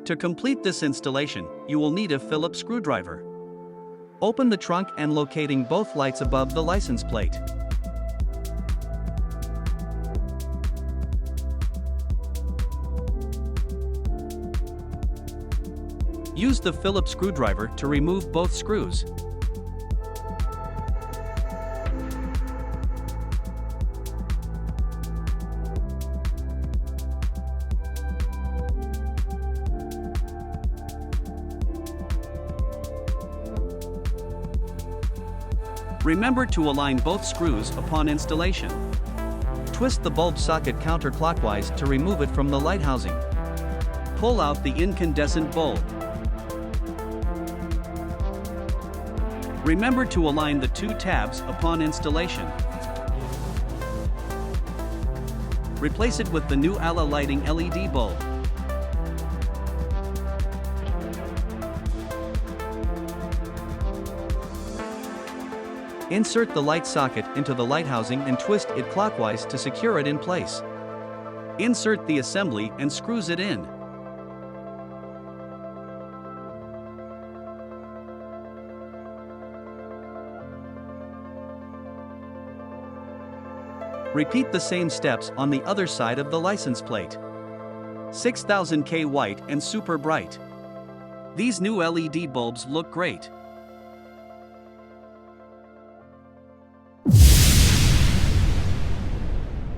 To complete this installation, you will need a Phillips screwdriver. Open the trunk and locating both lights above the license plate. Use the Phillips screwdriver to remove both screws. Remember to align both screws upon installation. Twist the bulb socket counterclockwise to remove it from the light housing. Pull out the incandescent bulb. Remember to align the two tabs upon installation. Replace it with the new Ala lighting LED bulb. Insert the light socket into the light housing and twist it clockwise to secure it in place. Insert the assembly and screws it in. Repeat the same steps on the other side of the license plate. 6000K white and super bright. These new LED bulbs look great.